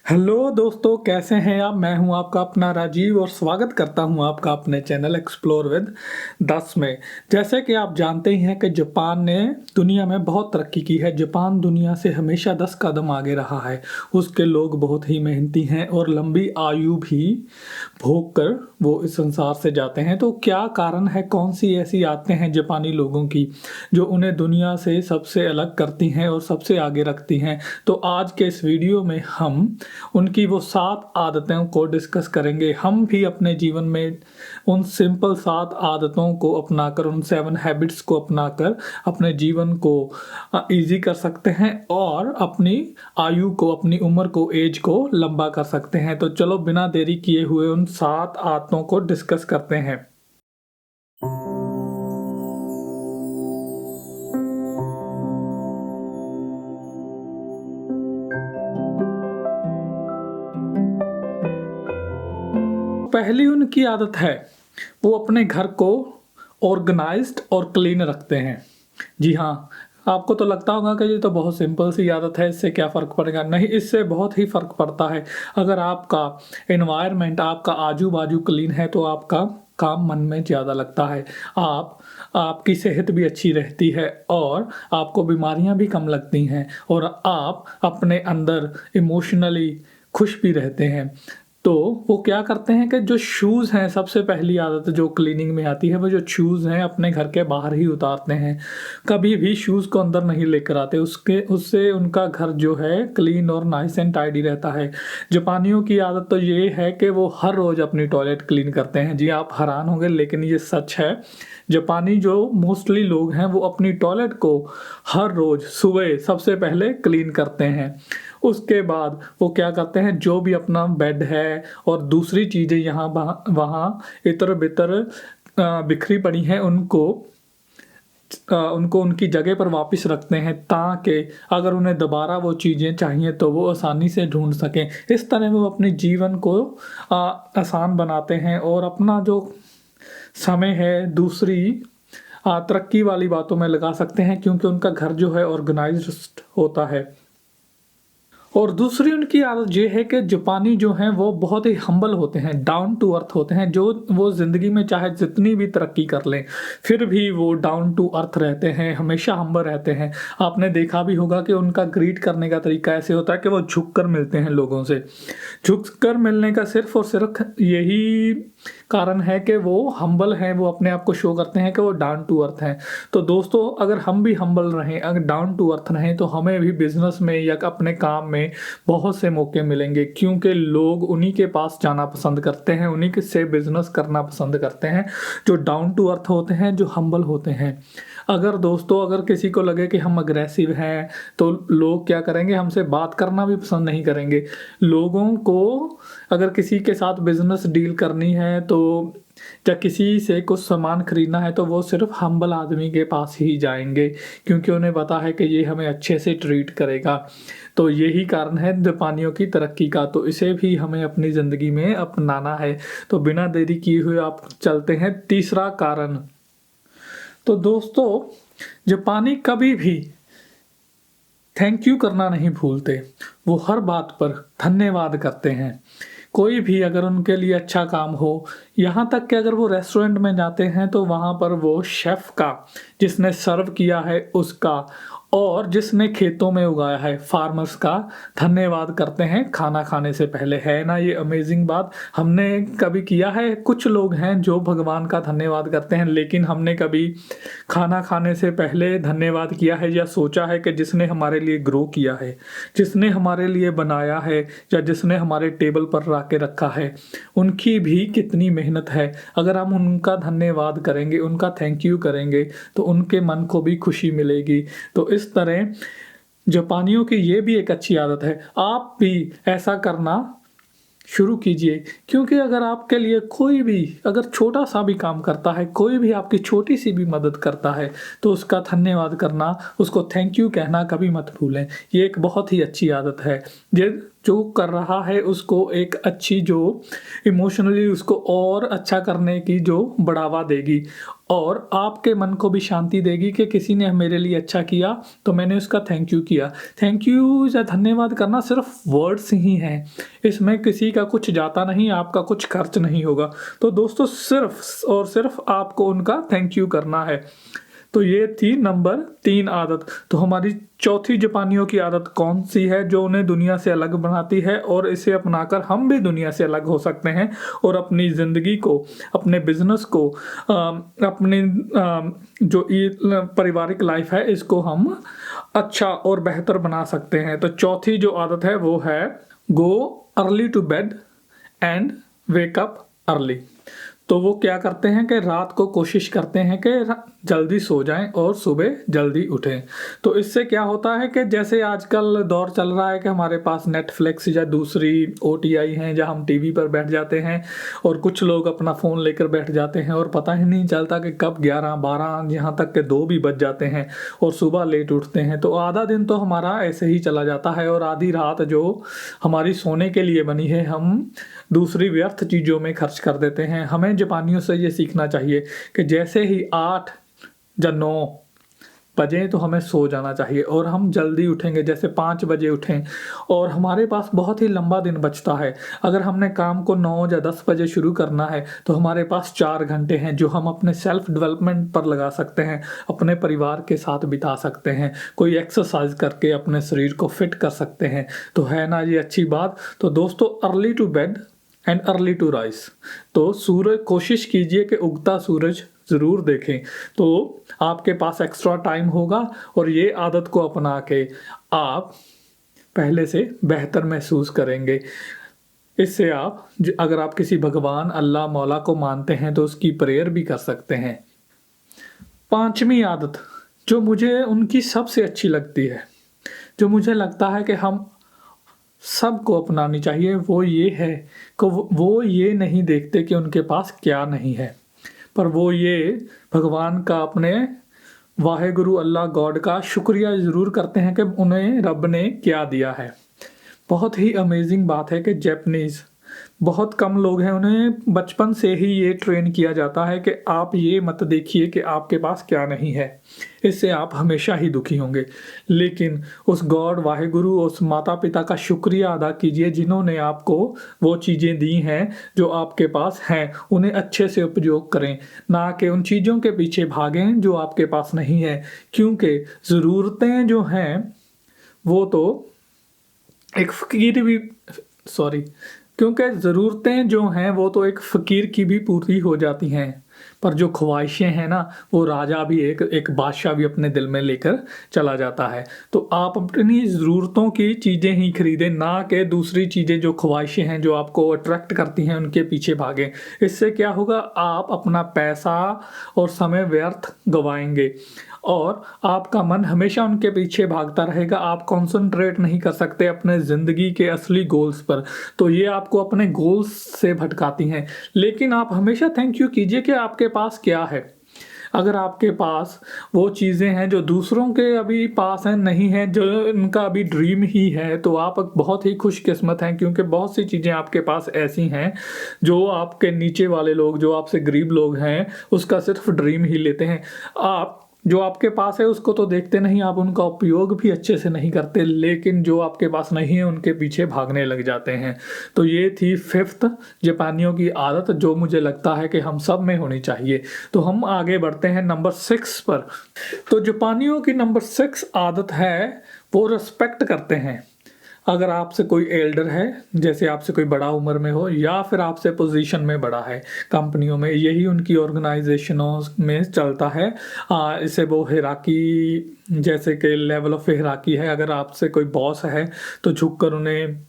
Hello दोस्तों, कैसे हैं आप? मैं हूं आपका अपना राजीव और स्वागत करता हूं आपका अपने चैनल एक्सप्लोर विद 10 में। जैसे कि आप जानते ही हैं कि जापान ने दुनिया में बहुत तरक्की की है। जापान दुनिया से हमेशा 10 कदम आगे रहा है। उसके लोग बहुत ही मेहनती हैं और लंबी आयु भी भोग कर वो इस संसार से जाते हैं। तो क्या कारण है, कौन सी ऐसी आदतें हैं जापानी लोगों की जो उन्हें दुनिया से सबसे अलग करती हैं और सबसे आगे रखती हैं? तो आज के इस वीडियो में हम उनकी वो 7 आदतों को डिस्कस करेंगे। हम भी अपने जीवन में उन सिंपल 7 आदतों को अपनाकर, उन 7 हैबिट्स को अपनाकर अपने जीवन को ईज़ी कर सकते हैं और अपनी आयु को, अपनी उम्र को, एज को लंबा कर सकते हैं। तो चलो बिना देरी किए हुए उन 7 आदतों को डिस्कस करते हैं। पहली उनकी आदत है, वो अपने घर को ऑर्गेनाइज्ड और क्लीन रखते हैं। जी हाँ, आपको तो लगता होगा कि ये तो बहुत सिंपल सी आदत है, इससे क्या फ़र्क पड़ेगा? नहीं, इससे बहुत ही फ़र्क पड़ता है। अगर आपका एनवायरनमेंट, आपका आजू-बाजू क्लीन है तो आपका काम मन में ज़्यादा लगता है। आपकी सेहत भी अच्छी रहती है और आपको बीमारियाँ भी कम लगती हैं और आप अपने अंदर इमोशनली खुश भी रहते हैं। तो वो क्या करते हैं कि जो शूज़ हैं, सबसे पहली आदत जो क्लीनिंग में आती है, वो जो शूज़ हैं अपने घर के बाहर ही उतारते हैं। कभी भी शूज़ को अंदर नहीं लेकर आते, उससे उनका घर जो है क्लीन और नाइस एंड टाइडी रहता है। जापानियों की आदत तो ये है कि वो हर रोज़ अपनी टॉयलेट क्लीन करते हैं। जी, आप हैरान होंगे लेकिन ये सच है। जापानी जो मोस्टली लोग हैं वो अपनी टॉयलेट को हर रोज़ सुबह सबसे पहले क्लीन करते हैं। उसके बाद वो क्या करते हैं, जो भी अपना बेड है और दूसरी चीज़ें यहाँ वहाँ इतर-बितर बिखरी पड़ी हैं, उनको उनकी जगह पर वापस रखते हैं ताकि अगर उन्हें दोबारा वो चीज़ें चाहिए तो वो आसानी से ढूँढ सकें। इस तरह वो अपने जीवन को आसान बनाते हैं और अपना जो समय है दूसरी तरक्की वाली बातों में लगा सकते हैं, क्योंकि उनका घर जो है ऑर्गेनाइज़्ड होता है। और दूसरी उनकी आदत ये है कि जापानी जो हैं वो बहुत ही हम्बल होते हैं, डाउन टू अर्थ होते हैं। जो वो ज़िंदगी में चाहे जितनी भी तरक्की कर लें, फिर भी वो डाउन टू अर्थ रहते हैं, हमेशा हम्बल रहते हैं। आपने देखा भी होगा कि उनका ग्रीट करने का तरीका ऐसे होता है कि वो झुककर मिलते हैं लोगों से। झुककर मिलने का सिर्फ़ और सिर्फ़ यही कारण है कि वो हम्बल हैं, वो अपने आप को शो करते हैं कि वो डाउन टू अर्थ हैं। तो दोस्तों, अगर हम भी हम्बल रहें, अगर डाउन टू अर्थ रहें, तो हमें भी बिज़नेस में या अपने काम में बहुत से मौके मिलेंगे, क्योंकि लोग उन्हीं के पास जाना पसंद करते हैं, उन्हीं के से बिज़नेस करना पसंद करते हैं, जो डाउन टू अर्थ होते हैं, जो हम्बल होते हैं। अगर दोस्तों, अगर किसी को लगे कि हम अग्रेसिव हैं, तो लोग क्या करेंगे, हमसे बात करना भी पसंद नहीं करेंगे। लोगों को अगर किसी के साथ बिज़नेस डील करनी है तो या किसी से कुछ सामान खरीदना है तो वो सिर्फ़ हम्बल आदमी के पास ही जाएँगे, क्योंकि उन्हें पता है कि ये हमें अच्छे से ट्रीट करेगा। तो यही कारण है जापानियों की तरक्की का, तो इसे भी हमें अपनी ज़िंदगी में अपनाना है। तो बिना देरी किए हुए आप चलते हैं तीसरा कारण। तो दोस्तों, जापानी कभी भी थैंक यू करना नहीं भूलते। वो हर बात पर धन्यवाद करते हैं। कोई भी अगर उनके लिए अच्छा काम हो, यहाँ तक कि अगर वो रेस्टोरेंट में जाते हैं तो वहाँ पर वो शेफ़ का, जिसने सर्व किया है उसका और जिसने खेतों में उगाया है, फार्मर्स का धन्यवाद करते हैं खाना खाने से पहले। है ना ये अमेज़िंग बात? हमने कभी किया है? कुछ लोग हैं जो भगवान का धन्यवाद करते हैं, लेकिन हमने कभी खाना खाने से पहले धन्यवाद किया है या सोचा है कि जिसने हमारे लिए ग्रो किया है, जिसने हमारे लिए बनाया है या जिसने हमारे टेबल पर ला के रखा है, उनकी भी कितनी मेहनत है। अगर हम उनका धन्यवाद करेंगे, उनका थैंक यू करेंगे, तो उनके मन को भी खुशी मिलेगी। तो इस तरह जापानियों की ये भी एक अच्छी आदत है। आप भी ऐसा करना शुरू कीजिए, क्योंकि अगर आपके लिए कोई भी अगर छोटा-सा भी काम करता है, कोई भी आपकी छोटी-सी भी मदद करता है, तो उसका धन्यवाद करना, उसको थैंक यू कहना कभी मत भूलें। ये एक बहुत ही अच्छी आदत है। जो कर रहा है उसको एक अच्छी जो इमोशनली उसको और अच्छा करने की जो बढ़ावा देगी और आपके मन को भी शांति देगी कि किसी ने मेरे लिए अच्छा किया तो मैंने उसका थैंक यू किया। थैंक यू या धन्यवाद करना सिर्फ वर्ड्स ही हैं, इसमें किसी का कुछ जाता नहीं, आपका कुछ खर्च नहीं होगा। तो दोस्तों सिर्फ और सिर्फ आपको उनका थैंक यू करना है। तो ये थी नंबर 3 आदत। तो हमारी चौथी जापानियों की आदत कौन सी है जो उन्हें दुनिया से अलग बनाती है और इसे अपनाकर हम भी दुनिया से अलग हो सकते हैं और अपनी ज़िंदगी को, अपने बिजनेस को, अपने जो पारिवारिक लाइफ है इसको हम अच्छा और बेहतर बना सकते हैं। तो चौथी जो आदत है वो है go early to bed and wake up early. तो वो क्या करते हैं कि रात को कोशिश करते हैं कि जल्दी सो जाएं और सुबह जल्दी उठें। तो इससे क्या होता है कि जैसे आजकल दौर चल रहा है कि हमारे पास नेटफ्लिक्स या दूसरी OTI हैं जहां हम टीवी पर बैठ जाते हैं और कुछ लोग अपना फ़ोन लेकर बैठ जाते हैं और पता ही नहीं चलता कि कब 11-12 यहाँ तक के 2 भी बज जाते हैं और सुबह लेट उठते हैं। तो आधा दिन तो हमारा ऐसे ही चला जाता है और आधी रात जो हमारी सोने के लिए बनी है हम दूसरी व्यर्थ चीज़ों में खर्च कर देते हैं। हमें जापानियों से ये सीखना चाहिए कि जैसे ही 8 या 9 बजे तो हमें सो जाना चाहिए और हम जल्दी उठेंगे, जैसे 5 बजे उठें और हमारे पास बहुत ही लंबा दिन बचता है। अगर हमने काम को 9 या 10 बजे शुरू करना है तो हमारे पास 4 घंटे हैं जो हम अपने सेल्फ डेवलपमेंट पर लगा सकते हैं, अपने परिवार के साथ बिता सकते हैं, कोई एक्सरसाइज करके अपने शरीर को फिट कर सकते हैं। तो है ना ये अच्छी बात। तो दोस्तों early to bed and early to rise. तो सूरज कोशिश कीजिए कि उगता सूरज ज़रूर देखें तो आपके पास एक्स्ट्रा टाइम होगा और ये आदत को अपना के आप पहले से बेहतर महसूस करेंगे। इससे आप अगर आप किसी भगवान अल्लाह मौला को मानते हैं तो उसकी प्रेयर भी कर सकते हैं। 5वीं आदत जो मुझे उनकी सबसे अच्छी लगती है, जो मुझे लगता है कि हम सबको अपनानी चाहिए, वो ये है कि वो ये नहीं देखते कि उनके पास क्या नहीं है, पर वो ये भगवान का, अपने वाहेगुरु अल्लाह गॉड का शुक्रिया ज़रूर करते हैं कि उन्हें रब ने क्या दिया है। बहुत ही अमेजिंग बात है कि जैपनीज़ बहुत कम लोग हैं, उन्हें बचपन से ही ये ट्रेन किया जाता है कि आप ये मत देखिए कि आपके पास क्या नहीं है, इससे आप हमेशा ही दुखी होंगे। लेकिन उस गॉड वाहेगुरु, उस माता पिता का शुक्रिया अदा कीजिए जिन्होंने आपको वो चीज़ें दी हैं जो आपके पास हैं, उन्हें अच्छे से उपयोग करें, ना कि उन चीज़ों के पीछे भागें जो आपके पास नहीं है। क्योंकि ज़रूरतें जो हैं वो तो एक फ़कीर भी क्योंकि ज़रूरतें जो हैं वो तो एक फ़कीर की भी पूरी हो जाती हैं, पर जो ख्वाहिशें हैं ना वो राजा भी एक बादशाह भी अपने दिल में लेकर चला जाता है। तो आप अपनी ज़रूरतों की चीज़ें ही खरीदें, ना कि दूसरी चीज़ें जो ख्वाहिशें हैं जो आपको अट्रैक्ट करती हैं उनके पीछे भागें। इससे क्या होगा, आप अपना पैसा और समय व्यर्थ गंवाएंगे और आपका मन हमेशा उनके पीछे भागता रहेगा। आप कंसंट्रेट नहीं कर सकते अपने ज़िंदगी के असली गोल्स पर, तो ये आपको अपने गोल्स से भटकाती हैं। लेकिन आप हमेशा थैंक यू कीजिए कि आपके पास क्या है। अगर आपके पास वो चीज़ें हैं जो दूसरों के अभी पास हैं, नहीं हैं, जो उनका अभी ड्रीम ही है, तो आप बहुत ही खुशकिस्मत हैं, क्योंकि बहुत सी चीज़ें आपके पास ऐसी हैं जो आपके नीचे वाले लोग, जो आपसे गरीब लोग हैं, उसका सिर्फ ड्रीम ही लेते हैं। आप जो आपके पास है उसको तो देखते नहीं, आप उनका उपयोग भी अच्छे से नहीं करते, लेकिन जो आपके पास नहीं है उनके पीछे भागने लग जाते हैं। तो ये थी 5th जापानियों की आदत जो मुझे लगता है कि हम सब में होनी चाहिए। तो हम आगे बढ़ते हैं नंबर 6 पर। तो जापानियों की नंबर 6 आदत है वो रिस्पेक्ट करते हैं। अगर आपसे कोई एल्डर है, जैसे आपसे कोई बड़ा उम्र में हो या फिर आपसे पोजीशन में बड़ा है कंपनियों में, यही उनकी ऑर्गेनाइजेशनों में चलता है। इसे वो हिराकी, जैसे कि लेवल ऑफ हिराकी है, अगर आपसे कोई बॉस है तो झुककर उन्हें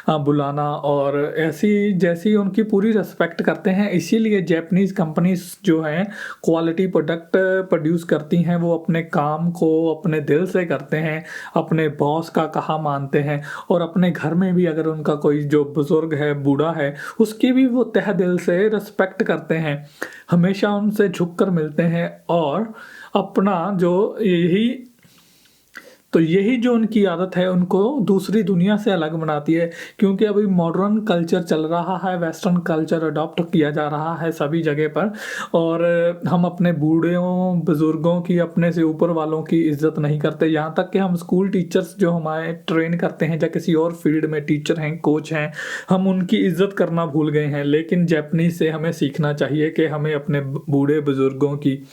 बुलाना और ऐसी जैसी उनकी पूरी रिस्पेक्ट करते हैं। इसीलिए जैपनीज़ कंपनीज जो हैं क्वालिटी प्रोडक्ट प्रोड्यूस करती हैं, वो अपने काम को अपने दिल से करते हैं, अपने बॉस का कहा मानते हैं और अपने घर में भी अगर उनका कोई जो बुज़ुर्ग है, बूढ़ा है, उसकी भी वो तहे दिल से रिस्पेक्ट करते हैं, हमेशा उनसे झुक कर मिलते हैं और अपना जो यही तो यही जो उनकी आदत है उनको दूसरी दुनिया से अलग बनाती है, क्योंकि अभी मॉडर्न कल्चर चल रहा है, वेस्टर्न कल्चर अडॉप्ट किया जा रहा है सभी जगह पर, और हम अपने बूढ़ों बुज़ुर्गों की, अपने से ऊपर वालों की इज़्ज़त नहीं करते। यहाँ तक कि हम स्कूल टीचर्स जो हमारे ट्रेन करते हैं या किसी और फील्ड में टीचर हैं, कोच हैं, हम उनकी इज़्ज़त करना भूल गए हैं। लेकिन जापानीज़ से हमें सीखना चाहिए कि हमें अपने बूढ़े बुज़ुर्गों की,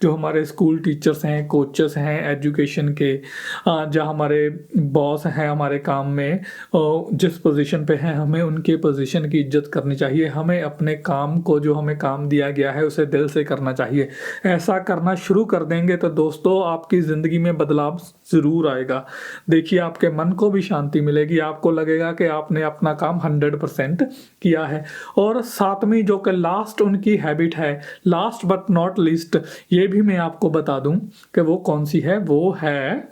जो हमारे स्कूल टीचर्स हैं, कोचेस हैं एजुकेशन के, जो हमारे बॉस हैं हमारे काम में, जिस पोजीशन पे हैं, हमें उनके पोजीशन की इज्जत करनी चाहिए। हमें अपने काम को, जो हमें काम दिया गया है, उसे दिल से करना चाहिए। ऐसा करना शुरू कर देंगे तो दोस्तों आपकी ज़िंदगी में बदलाव ज़रूर आएगा। देखिए आपके मन को भी शांति मिलेगी, आपको लगेगा कि आपने अपना काम 100% किया है। और सातवीं जो कि लास्ट उनकी हैबिट है, लास्ट बट नॉट लीस्ट, ये भी मैं आपको बता दूं कि वो कौन सी है। वो है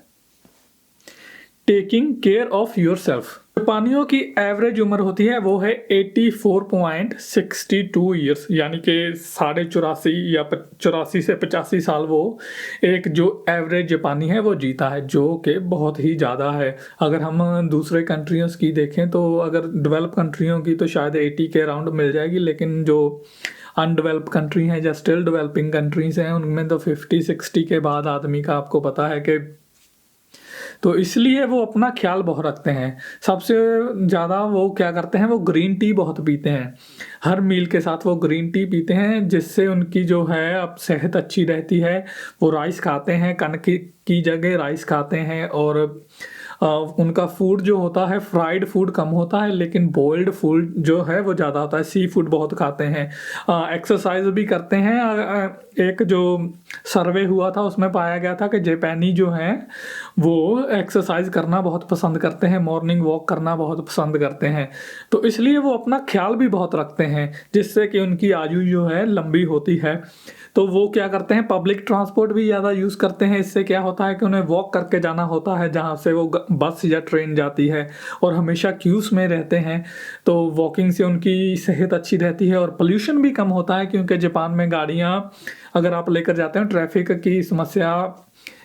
टेकिंग केयर ऑफ योरसेल्फ। जापानियों की एवरेज उम्र होती है वो है 84.62 ईयर्स, यानी कि 84.5 या 84 से 85 साल वो एक जो एवरेज जापानी है वो जीता है, जो कि बहुत ही ज़्यादा है। अगर हम दूसरे कंट्रियों की देखें तो अगर डेवलप कंट्रियों की तो शायद 80 के अराउंड मिल जाएगी, लेकिन जो अनडेवलप कंट्री हैं या स्टिल डेवलपिंग कंट्रीज़ हैं उनमें तो 50-60 के बाद आदमी का आपको पता है कि, तो इसलिए वो अपना ख्याल बहुत रखते हैं। सबसे ज़्यादा वो क्या करते हैं, वो ग्रीन टी बहुत पीते हैं। हर मील के साथ वो ग्रीन टी पीते हैं, जिससे उनकी जो है अब सेहत अच्छी रहती है। वो राइस खाते हैं, कनक की जगह राइस खाते हैं, और उनका फूड जो होता है फ्राइड फूड कम होता है, लेकिन बॉइल्ड फूड जो है वो ज़्यादा होता है। सी फूड बहुत खाते हैं, एक्सरसाइज भी करते हैं। एक जो सर्वे हुआ था उसमें पाया गया था कि जापानी जो हैं वो एक्सरसाइज करना बहुत पसंद करते हैं, मॉर्निंग वॉक करना बहुत पसंद करते हैं। तो इसलिए वो अपना ख्याल भी बहुत रखते हैं, जिससे कि उनकी आयु जो है लंबी होती है। तो वो क्या करते हैं, पब्लिक ट्रांसपोर्ट भी ज़्यादा यूज़ करते हैं। इससे क्या होता है कि उन्हें वॉक करके जाना होता है जहाँ से वो बस या ट्रेन जाती है, और हमेशा क्यूज़ में रहते हैं। तो वॉकिंग से उनकी सेहत अच्छी रहती है और पोल्यूशन भी कम होता है, क्योंकि जापान में गाड़ियाँ अगर आप लेकर जाते हैं, ट्रैफिक की समस्या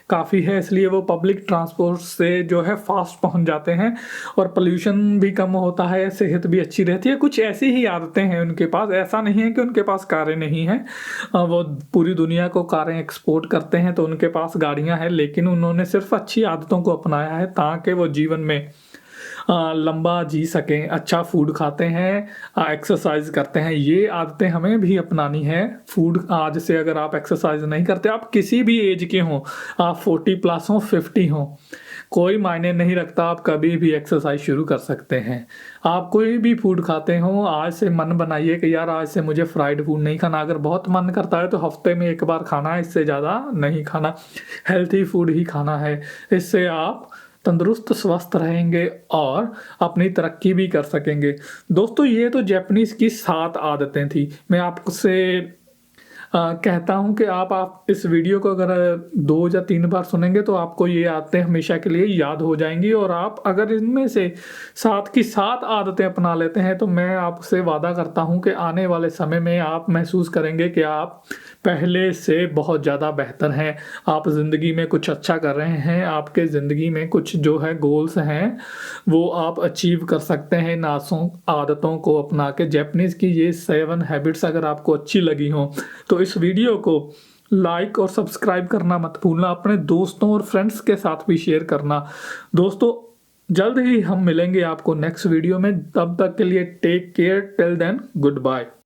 काफ़ी है, इसलिए वो पब्लिक ट्रांसपोर्ट से जो है फास्ट पहुंच जाते हैं, और पोल्यूशन भी कम होता है, सेहत भी अच्छी रहती है। कुछ ऐसी ही आदतें हैं उनके पास। ऐसा नहीं है कि उनके पास कारें नहीं हैं, वो पूरी दुनिया को कारें एक्सपोर्ट करते हैं, तो उनके पास गाड़ियां हैं, लेकिन उन्होंने सिर्फ अच्छी आदतों को अपनाया है ताकि वो जीवन में लंबा जी सकें। अच्छा फूड खाते हैं, एक्सरसाइज करते हैं। ये आदतें हमें भी अपनानी है। फूड आज से अगर आप एक्सरसाइज नहीं करते, आप किसी भी एज के हों, आप 40+ हों, 50 हों, कोई मायने नहीं रखता, आप कभी भी एक्सरसाइज शुरू कर सकते हैं। आप कोई भी फूड खाते हो, आज से मन बनाइए कि यार आज से मुझे फ्राइड फूड नहीं खाना। अगर बहुत मन करता है तो हफ्ते में 1 बार खाना है, इससे ज़्यादा नहीं खाना। हेल्थी फूड ही खाना है, इससे आप तंदुरुस्त स्वस्थ रहेंगे और अपनी तरक्की भी कर सकेंगे। दोस्तों ये तो जापानीज़ की 7 आदतें थी। मैं आपसे कहता हूँ कि आप इस वीडियो को अगर 2 या 3 बार सुनेंगे तो आपको ये आदतें हमेशा के लिए याद हो जाएंगी, और आप अगर इनमें से 7 की 7 आदतें अपना लेते हैं तो मैं आपसे वादा करता हूँ कि आने वाले समय में आप महसूस करेंगे कि आप पहले से बहुत ज़्यादा बेहतर हैं। आप ज़िंदगी में कुछ अच्छा कर रहे हैं, आपके ज़िंदगी में कुछ जो है गोल्स हैं वो आप अचीव कर सकते हैं इन आदतों को अपना के। जापानीज़ की ये 7 हैबिट्स अगर आपको अच्छी लगी हों तो इस वीडियो को लाइक और सब्सक्राइब करना मत भूलना। अपने दोस्तों और फ्रेंड्स के साथ भी शेयर करना। दोस्तों जल्द ही हम मिलेंगे आपको नेक्स्ट वीडियो में, तब तक के लिए take care, till then good bye.